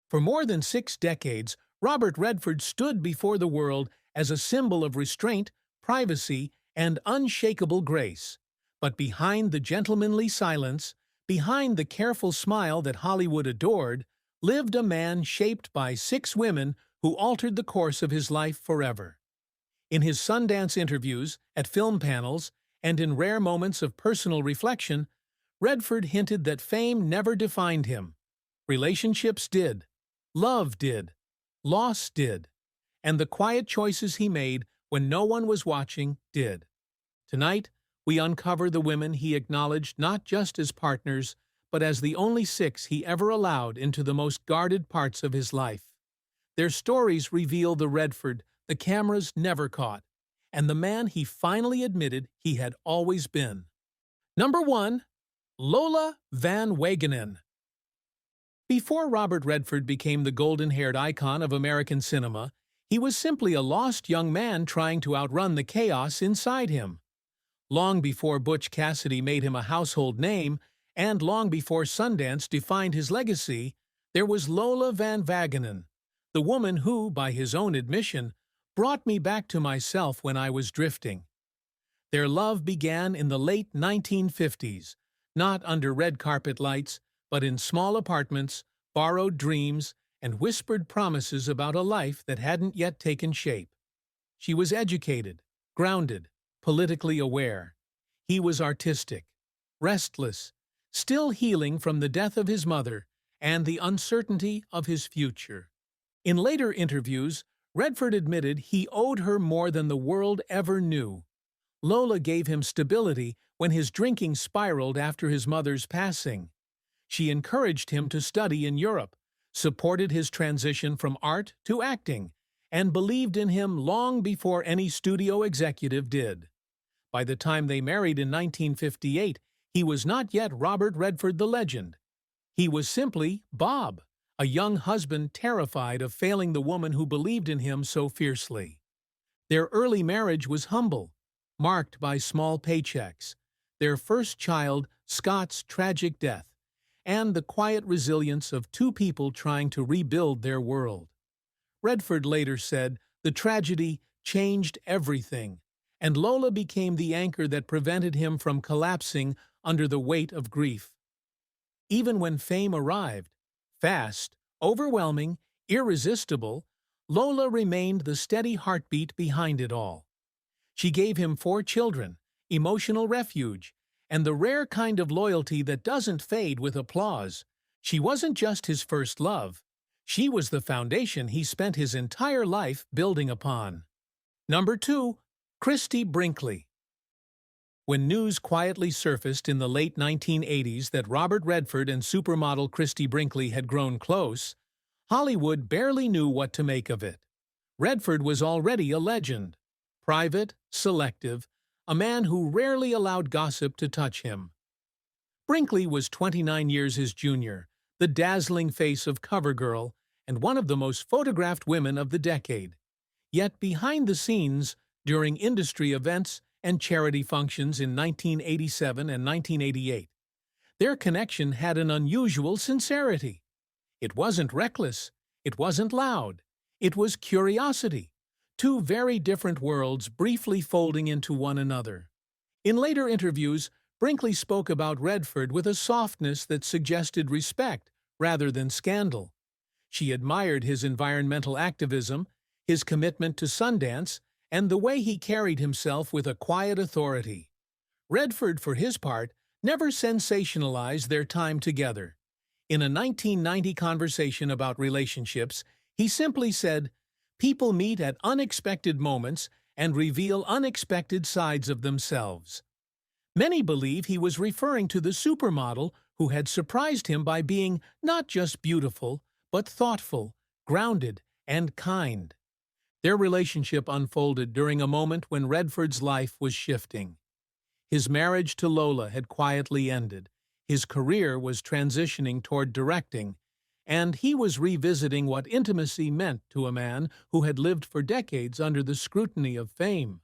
For more than 6 decades, Robert Redford stood before the world as a symbol of restraint, privacy, and unshakable grace. But behind the gentlemanly silence, behind the careful smile that Hollywood adored, lived a man shaped by 6 women who altered the course of his life forever. In his Sundance interviews, at film panels, and in rare moments of personal reflection, Redford hinted that fame never defined him. Relationships did. Love did. Loss did. And the quiet choices he made when no one was watching did. Tonight, we uncover the women he acknowledged not just as partners, but as the only 6 he ever allowed into the most guarded parts of his life. Their stories reveal the Redford the cameras never caught, and the man he finally admitted he had always been. Number 1. Lola Van Wagenen. Before Robert Redford became the golden-haired icon of American cinema, he was simply a lost young man trying to outrun the chaos inside him. Long before Butch Cassidy made him a household name, and long before Sundance defined his legacy, there was Lola Van Wagenen, the woman who, by his own admission, brought me back to myself when I was drifting. Their love began in the late 1950s, not under red carpet lights, but in small apartments, borrowed dreams, and whispered promises about a life that hadn't yet taken shape. She was educated, grounded, politically aware. He was artistic, restless, still healing from the death of his mother and the uncertainty of his future. In later interviews, Redford admitted he owed her more than the world ever knew. Lola gave him stability when his drinking spiraled after his mother's passing. She encouraged him to study in Europe, supported his transition from art to acting, and believed in him long before any studio executive did. By the time they married in 1958, he was not yet Robert Redford the legend. He was simply Bob, a young husband terrified of failing the woman who believed in him so fiercely. Their early marriage was humble, marked by small paychecks, their first child, Scott's tragic death, and the quiet resilience of 2 people trying to rebuild their world. Redford later said, "The tragedy changed everything, and Lola became the anchor that prevented him from collapsing under the weight of grief." Even when fame arrived, fast, overwhelming, irresistible, Lola remained the steady heartbeat behind it all. She gave him 4 children, emotional refuge, and the rare kind of loyalty that doesn't fade with applause. She wasn't just his first love. She was the foundation he spent his entire life building upon. Number 2. Christie Brinkley. When news quietly surfaced in the late 1980s that Robert Redford and supermodel Christie Brinkley had grown close, Hollywood barely knew what to make of it. Redford was already a legend. Private, selective, a man who rarely allowed gossip to touch him. Brinkley was 29 years his junior, the dazzling face of CoverGirl, and one of the most photographed women of the decade. Yet behind the scenes, during industry events and charity functions in 1987 and 1988, their connection had an unusual sincerity. It wasn't reckless, it wasn't loud, it was curiosity. 2 very different worlds briefly folding into one another. In later interviews, Brinkley spoke about Redford with a softness that suggested respect rather than scandal. She admired his environmental activism, his commitment to Sundance, and the way he carried himself with a quiet authority. Redford, for his part, never sensationalized their time together. In a 1990 conversation about relationships, he simply said, "People meet at unexpected moments and reveal unexpected sides of themselves." Many believe he was referring to the supermodel who had surprised him by being not just beautiful, but thoughtful, grounded, and kind. Their relationship unfolded during a moment when Redford's life was shifting. His marriage to Lola had quietly ended, his career was transitioning toward directing, and he was revisiting what intimacy meant to a man who had lived for decades under the scrutiny of fame.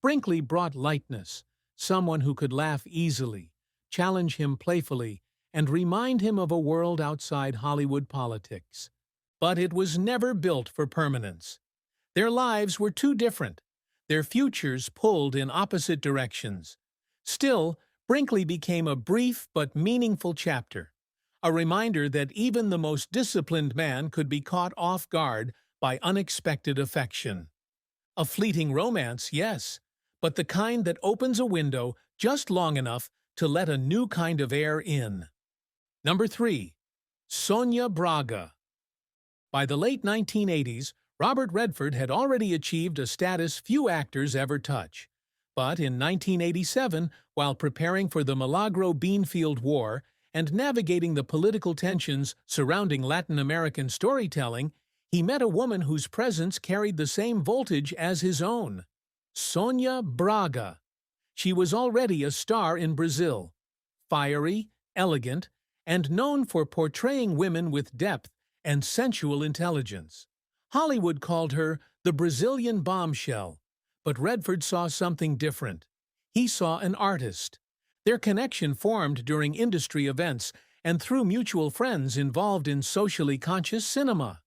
Brinkley brought lightness, someone who could laugh easily, challenge him playfully, and remind him of a world outside Hollywood politics. But it was never built for permanence. Their lives were too different, their futures pulled in opposite directions. Still, Brinkley became a brief but meaningful chapter, a reminder that even the most disciplined man could be caught off guard by unexpected affection. A fleeting romance, yes, but the kind that opens a window just long enough to let a new kind of air in. Number 3. Sonia Braga. By the late 1980s, Robert Redford had already achieved a status few actors ever touch. But in 1987, while preparing for the Milagro Beanfield War and navigating the political tensions surrounding Latin American storytelling, he met a woman whose presence carried the same voltage as his own. Sonia Braga. She was already a star in Brazil, fiery, elegant, and known for portraying women with depth and sensual intelligence. Hollywood called her the Brazilian bombshell, but Redford saw something different. He saw an artist. Their connection formed during industry events and through mutual friends involved in socially conscious cinema.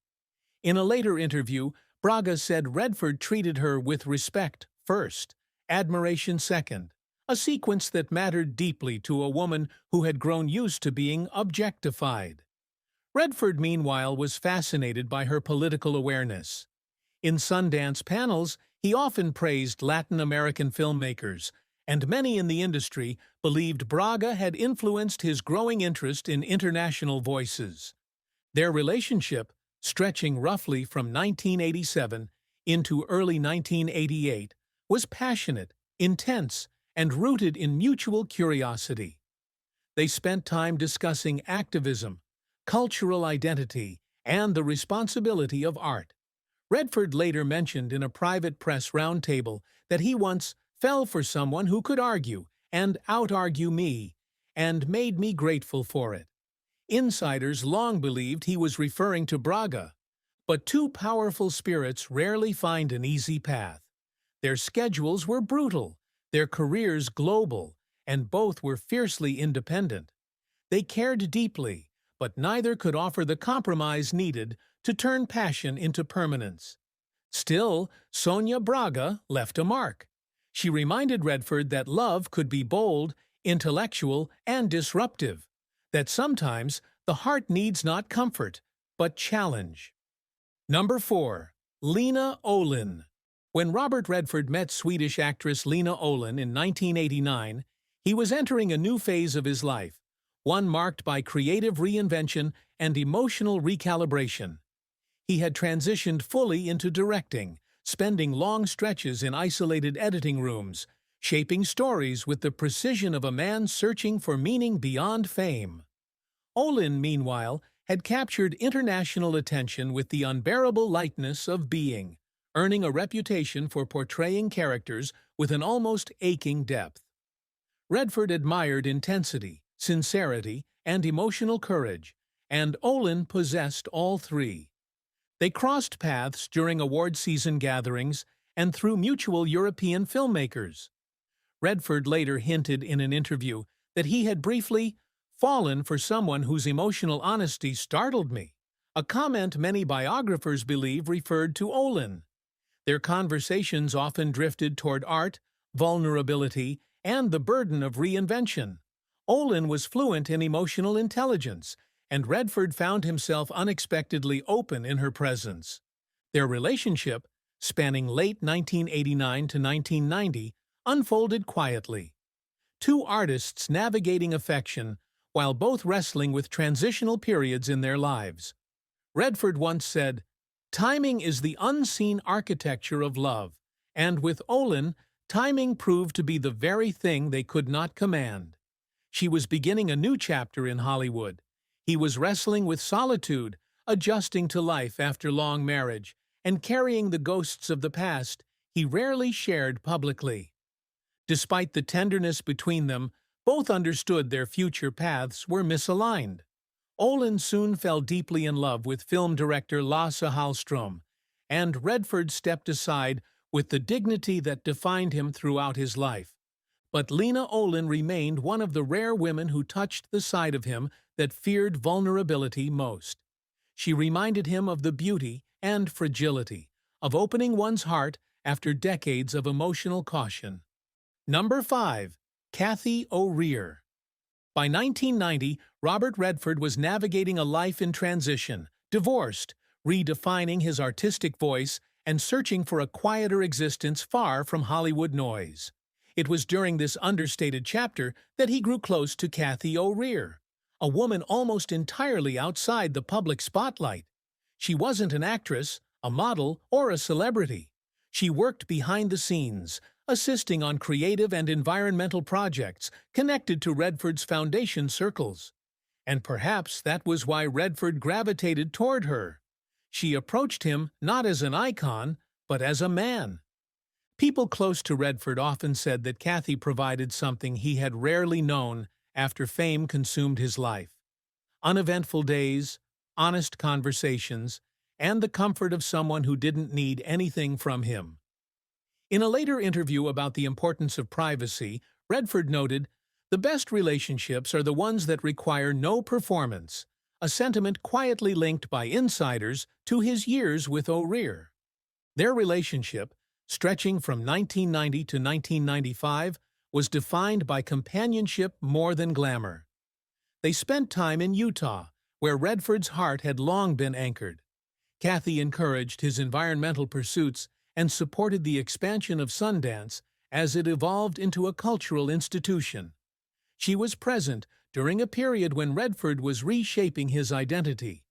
In a later interview, Braga said Redford treated her with respect first, admiration second, a sequence that mattered deeply to a woman who had grown used to being objectified. Redford, meanwhile, was fascinated by her political awareness. In Sundance panels, he often praised Latin American filmmakers, and many in the industry believed Braga had influenced his growing interest in international voices. Their relationship, stretching roughly from 1987 into early 1988, was passionate, intense, and rooted in mutual curiosity. They spent time discussing activism, cultural identity, and the responsibility of art. Redford later mentioned in a private press roundtable that he once fell for someone who could argue and out-argue me, and made me grateful for it. Insiders long believed he was referring to Braga, but two powerful spirits rarely find an easy path. Their schedules were brutal, their careers global, and both were fiercely independent. They cared deeply, but neither could offer the compromise needed to turn passion into permanence. Still, Sonia Braga left a mark. She reminded Redford that love could be bold, intellectual, and disruptive, that sometimes the heart needs not comfort, but challenge. Number 4. Lena Olin. When Robert Redford met Swedish actress Lena Olin in 1989, he was entering a new phase of his life, one marked by creative reinvention and emotional recalibration. He had transitioned fully into directing, spending long stretches in isolated editing rooms, shaping stories with the precision of a man searching for meaning beyond fame. Olin, meanwhile, had captured international attention with the unbearable lightness of being, earning a reputation for portraying characters with an almost aching depth. Redford admired intensity, sincerity, and emotional courage, and Olin possessed all three. They crossed paths during award season gatherings and through mutual European filmmakers. Redford later hinted in an interview that he had briefly fallen for someone whose emotional honesty startled me, a comment many biographers believe referred to Olin. Their conversations often drifted toward art, vulnerability, and the burden of reinvention. Olin was fluent in emotional intelligence, and Redford found himself unexpectedly open in her presence. Their relationship, spanning late 1989 to 1990, unfolded quietly. Two artists navigating affection while both wrestling with transitional periods in their lives. Redford once said, "Timing is the unseen architecture of love," and with Olin, timing proved to be the very thing they could not command. She was beginning a new chapter in Hollywood. He was wrestling with solitude, adjusting to life after long marriage, and carrying the ghosts of the past he rarely shared publicly. Despite the tenderness between them, both understood their future paths were misaligned. Olin soon fell deeply in love with film director Lasse Hallström, and Redford stepped aside with the dignity that defined him throughout his life. But Lena Olin remained one of the rare women who touched the side of him that feared vulnerability most. She reminded him of the beauty and fragility of opening one's heart after decades of emotional caution. Number 5. Cathy O'Rear. By 1990, Robert Redford was navigating a life in transition, divorced, redefining his artistic voice, and searching for a quieter existence far from Hollywood noise. It was during this understated chapter that he grew close to Cathy O'Rear, a woman almost entirely outside the public spotlight. She wasn't an actress, a model, or a celebrity. She worked behind the scenes, assisting on creative and environmental projects connected to Redford's foundation circles. And perhaps that was why Redford gravitated toward her. She approached him not as an icon, but as a man. People close to Redford often said that Cathy provided something he had rarely known after fame consumed his life: uneventful days, honest conversations, and the comfort of someone who didn't need anything from him. In a later interview about the importance of privacy, Redford noted, "The best relationships are the ones that require no performance," a sentiment quietly linked by insiders to his years with O'Rear. Their relationship, stretching from 1990 to 1995, was defined by companionship more than glamour. They spent time in Utah, where Redford's heart had long been anchored. Cathy encouraged his environmental pursuits and supported the expansion of Sundance as it evolved into a cultural institution. She was present during a period when Redford was reshaping his identity,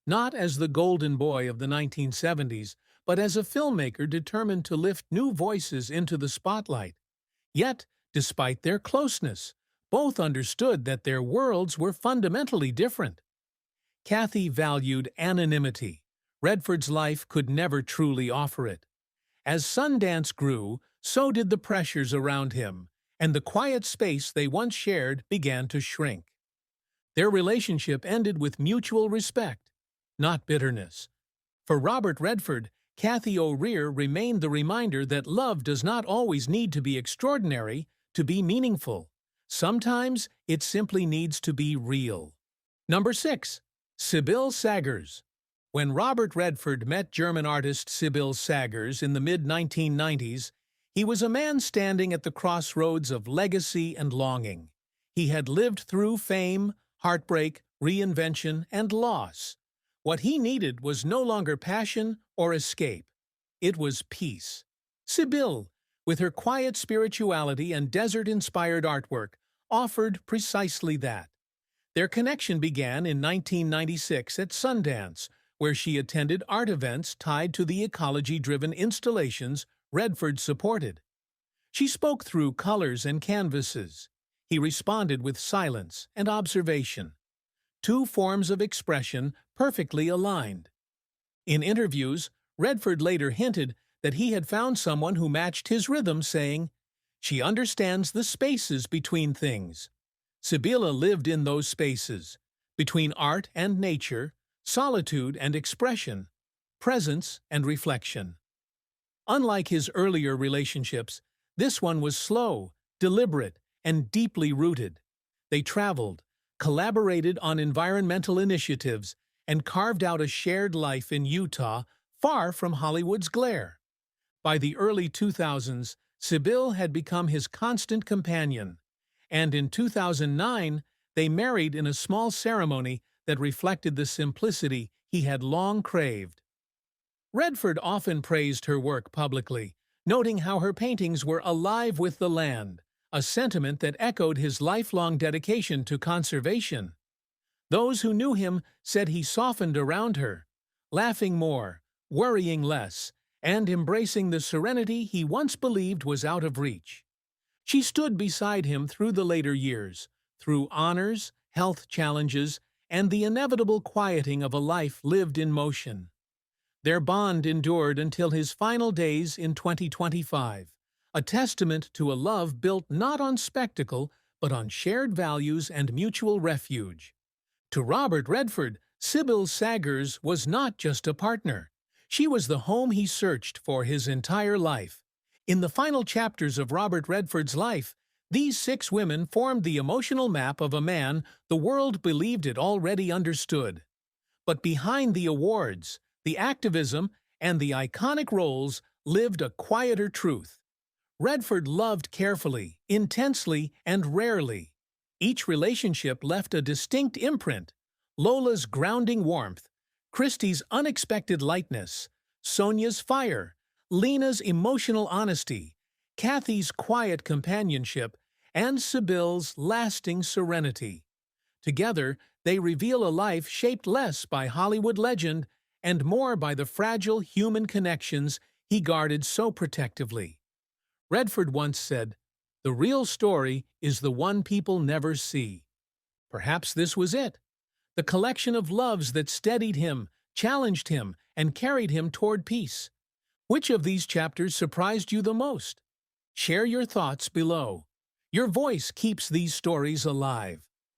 not as the golden boy of the 1970s, but as a filmmaker determined to lift new voices into the spotlight. Yet, despite their closeness, both understood that their worlds were fundamentally different. Cathy valued anonymity. Redford's life could never truly offer it. As Sundance grew, so did the pressures around him, and the quiet space they once shared began to shrink. Their relationship ended with mutual respect, not bitterness. For Robert Redford, Cathy O'Rear remained the reminder that love does not always need to be extraordinary to be meaningful. Sometimes it simply needs to be real. Number 6. Sibylle Szaggars. When Robert Redford met German artist Sibylle Szaggars in the mid-1990s, he was a man standing at the crossroads of legacy and longing. He had lived through fame, heartbreak, reinvention, and loss. What he needed was no longer passion or escape. It was peace. Sibylle, with her quiet spirituality and desert-inspired artwork, offered precisely that. Their connection began in 1996 at Sundance, where she attended art events tied to the ecology-driven installations Redford supported. She spoke through colors and canvases. He responded with silence and observation, two forms of expression perfectly aligned. In interviews, Redford later hinted that he had found someone who matched his rhythm, saying, "She understands the spaces between things." Sibylle lived in those spaces, between art and nature, solitude and expression, presence and reflection. Unlike his earlier relationships, this one was slow, deliberate, and deeply rooted. They traveled, collaborated on environmental initiatives, and carved out a shared life in Utah, far from Hollywood's glare. By the early 2000s, Sibylle had become his constant companion, and in 2009, they married in a small ceremony that reflected the simplicity he had long craved. Redford often praised her work publicly, noting how her paintings were alive with the land, a sentiment that echoed his lifelong dedication to conservation. Those who knew him said he softened around her, laughing more, worrying less, and embracing the serenity he once believed was out of reach. She stood beside him through the later years, through honors, health challenges, and the inevitable quieting of a life lived in motion. Their bond endured until his final days in 2025, a testament to a love built not on spectacle, but on shared values and mutual refuge. To Robert Redford, Sibylle Szaggars was not just a partner. She was the home he searched for his entire life. In the final chapters of Robert Redford's life, These 6 women formed the emotional map of a man the world believed it already understood. But behind the awards, the activism, and the iconic roles lived a quieter truth. Redford loved carefully, intensely, and rarely. Each relationship left a distinct imprint: Lola's grounding warmth, Christie's unexpected lightness, Sonia's fire, Lena's emotional honesty, Kathy's quiet companionship, and Sybylle's lasting serenity. Together, they reveal a life shaped less by Hollywood legend and more by the fragile human connections he guarded so protectively. Redford once said, "The real story is the one people never see." Perhaps this was it, the collection of loves that steadied him, challenged him, and carried him toward peace. Which of these chapters surprised you the most? Share your thoughts below. Your voice keeps these stories alive.